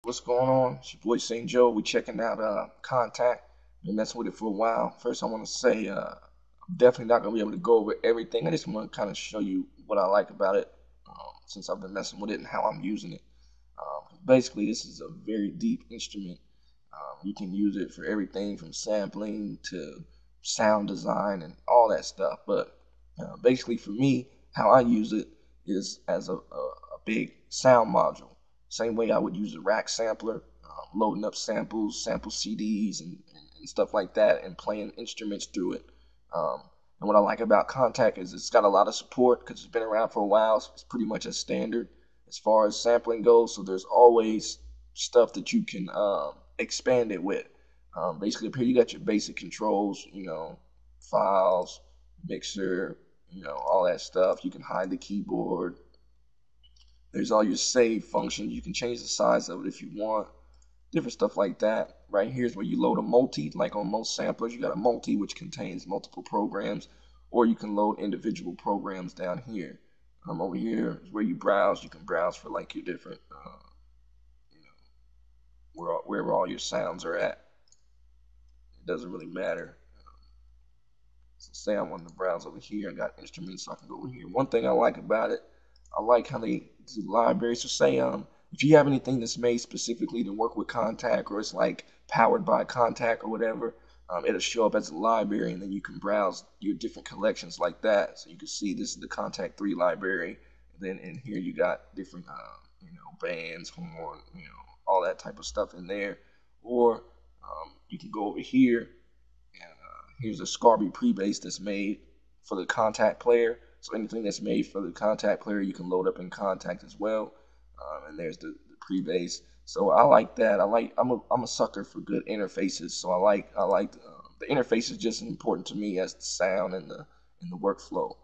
What's going on? It's your boy St. Joe. We checking out Kontakt. Been messing with it for a while. First, I want to say I'm definitely not gonna be able to go over everything. I just want to kind of show you what I like about it since I've been messing with it and how I'm using it. Basically, this is a very deep instrument. You can use it for everything from sampling to sound design and all that stuff. But basically, for me, how I use it is as a big sound module. Same way I would use a rack sampler, loading up samples, sample CDs, and stuff like that, and playing instruments through it. Um, and what I like about Kontakt is it's got a lot of support because it's been around for a while. So it's pretty much a standard as far as sampling goes. So there's always stuff that you can expand it with. Basically, up here you got your basic controls, files, mixer, all that stuff. You can hide the keyboard. There's all your save functions. You can change the size of it if you want. Different stuff like that. Right here is where you load a multi. Like on most samplers, you got a multi which contains multiple programs, or you can load individual programs down here. Over here is where you browse. You can browse for like your different, you know, wherever all your sounds are at. It doesn't really matter. So say I wanted to browse over here. I got instruments, so I can go over here. One thing I like about it, I like how they do libraries. So say if you have anything that's made specifically to work with Kontakt, or it's like powered by Kontakt or whatever, it'll show up as a library, and then you can browse your different collections like that. So you can see this is the Kontakt 3 library, and then in here you got different bands, horn, all that type of stuff in there. Or you can go over here and here's a Scarby pre-bass that's made for the Kontakt player. So anything that's made for the Kontakt player, you can load up in Kontakt as well. And there's the pre-bass. So I like that. I'm a sucker for good interfaces. So I like the interface is just as important to me as the sound and the workflow.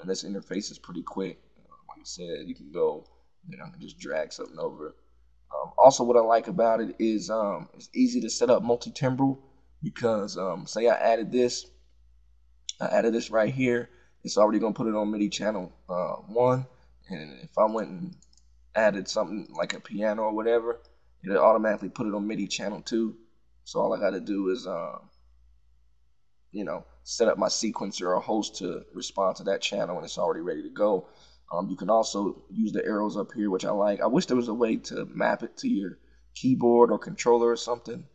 And this interface is pretty quick. Like I said, you can go, I can just drag something over. Also, what I like about it is it's easy to set up multi-timbral because say I added this right here. It's already gonna put it on MIDI channel 1, and if I went and added something like a piano or whatever, it'll automatically put it on MIDI channel 2. So all I got to do is set up my sequencer or host to respond to that channel, and it's already ready to go. You can also use the arrows up here, which I like. I wish there was a way to map it to your keyboard or controller or something.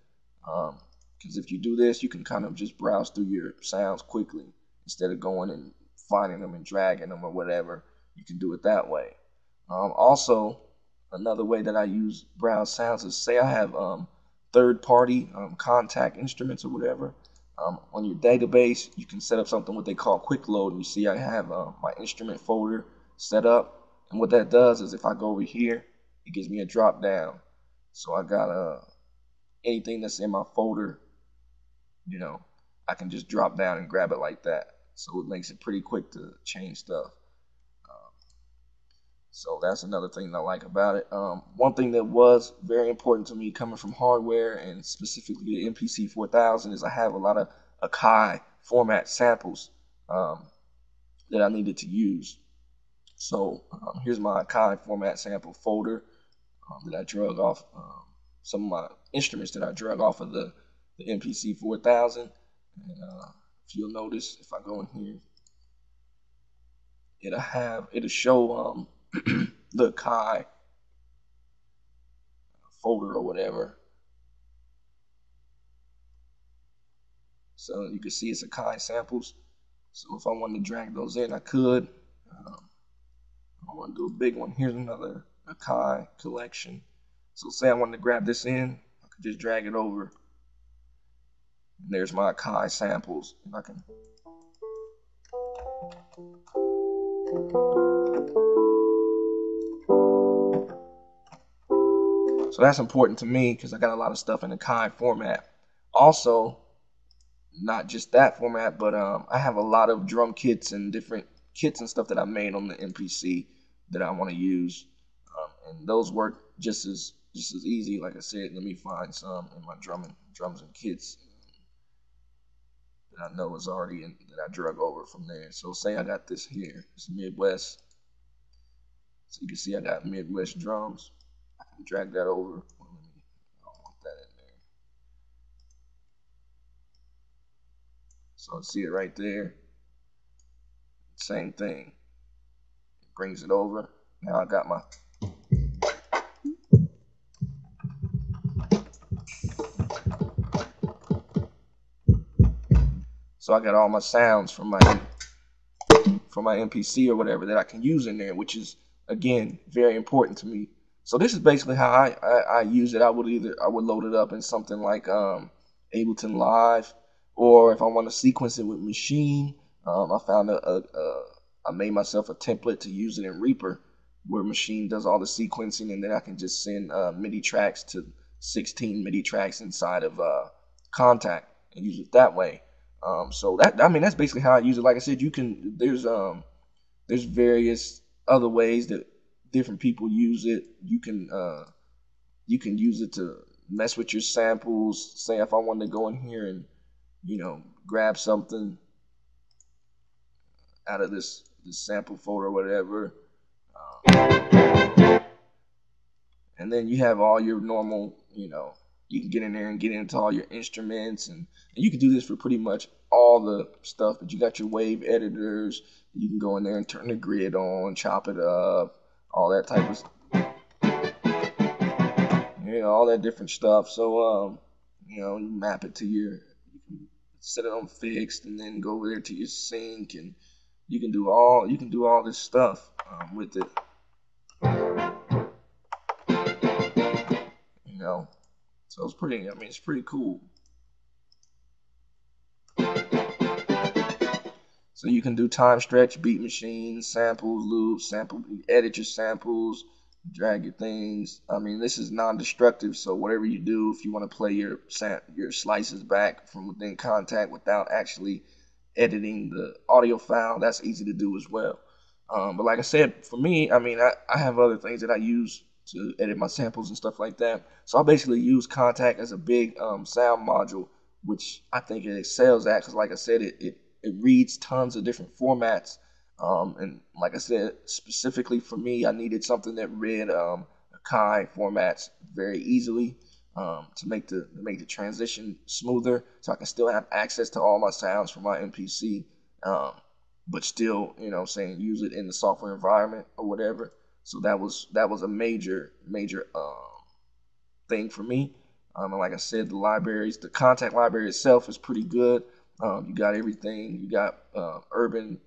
Because if you do this, you can kind of just browse through your sounds quickly instead of going and finding them and dragging them or whatever. You can do it that way. Also, another way that I use browse sounds is say I have third-party Kontakt instruments or whatever. On your database, you can set up something what they call quick load, and you see I have my instrument folder set up. And what that does is if I go over here, it gives me a drop down. So I got anything that's in my folder, I can just drop down and grab it like that. So it makes it pretty quick to change stuff. So that's another thing that I like about it. One thing that was very important to me coming from hardware and specifically the MPC 4000 is I have a lot of Akai format samples that I needed to use. So here's my Akai format sample folder that I drug off some of my instruments that I drug off of the MPC 4000. And if you'll notice, if I go in here, it'll show the Kai folder or whatever. So you can see it's Akai samples. So if I wanted to drag those in, I could. I want to do a big one. Here's another Akai collection. So say I wanted to grab this in, I could just drag it over. And there's my Akai samples. And I can. So that's important to me because I got a lot of stuff in the Akai format. Also, not just that format, but I have a lot of drum kits and different kits and stuff that I made on the MPC that I want to use, and those work just as easy. Like I said, let me find some in my drums and kits that I know is already in that I drug over from there. So say I got this here, it's Midwest. So you can see I got Midwest drums. I can drag that over. Well, let me So see it right there. Same thing. It brings it over. Now I got my so I got all my sounds from my MPC or whatever that I can use in there, which is again very important to me. So this is basically how I use it. I would load it up in something like Ableton Live, or if I want to sequence it with Machine, I found I made myself a template to use it in Reaper, where Machine does all the sequencing, and then I can just send MIDI tracks to 16 MIDI tracks inside of Kontakt and use it that way. So that's basically how I use it. Like I said, there's various other ways that different people use it. You can use it to mess with your samples. Say if I wanted to go in here and grab something out of this sample folder or whatever, and then you have all your normal, you can get in there and get into all your instruments, and you can do this for pretty much all the stuff. But you got your wave editors. You can go in there and turn the grid on, chop it up, all that type of all that different stuff. So you map it to you can set it on fixed, and then go over there to your sync, and you can do all this stuff with it. So it's pretty cool. So you can do time stretch, beat machines, samples, loops, edit your samples, drag your things. This is non-destructive, so whatever you do, if you want to play your slices back from within Kontakt without actually editing the audio file, that's easy to do as well. But like I said, for me, I have other things that I use to edit my samples and stuff like that. So I basically use Kontakt as a big sound module, which I think it excels at, because like I said, it reads tons of different formats. And like I said, specifically for me, I needed something that read Akai formats very easily to make the transition smoother, so I can still have access to all my sounds from my MPC, but still, use it in the software environment or whatever. So that was a major thing for me. And like I said, the Kontakt library itself is pretty good. You got everything. You got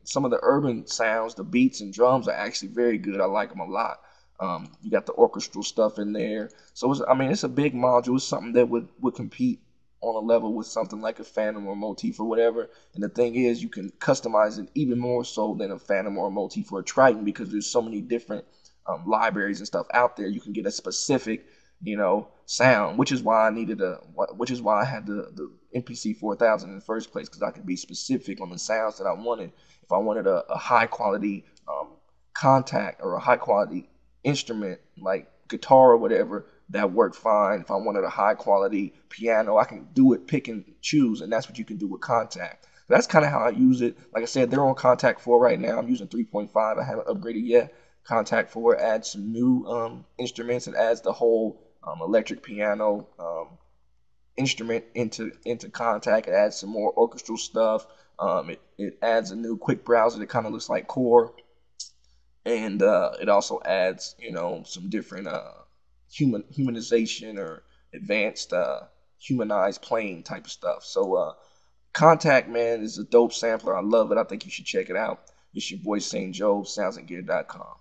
some of the urban sounds, the beats and drums are actually very good. I like them a lot. You got the orchestral stuff in there. So it's a big module. It's something that would compete on a level with something like a Phantom or Motif or whatever. And the thing is, you can customize it even more so than a Phantom or a Motif or a Triton, because there's so many different libraries and stuff out there. You can get a specific sound, which is why I had the MPC 4000 in the first place, because I could be specific on the sounds that I wanted. If I wanted a high quality Kontakt or a high quality instrument like guitar or whatever, that worked fine. If I wanted a high quality piano, I can do it, pick and choose, and that's what you can do with Kontakt. That's kind of how I use it. Like I said, they're on Kontakt 4 right now. I'm using 3.5. I haven't upgraded yet. Kontakt 4 adds some new instruments. It adds the whole electric piano instrument into Kontakt. It adds some more orchestral stuff. It adds a new quick browser that kind of looks like Core, and it also adds some different humanization or advanced humanized playing type of stuff. So Kontakt, man, is a dope sampler. I love it. I think you should check it out. It's your boy St. Joe, soundsandgear.com.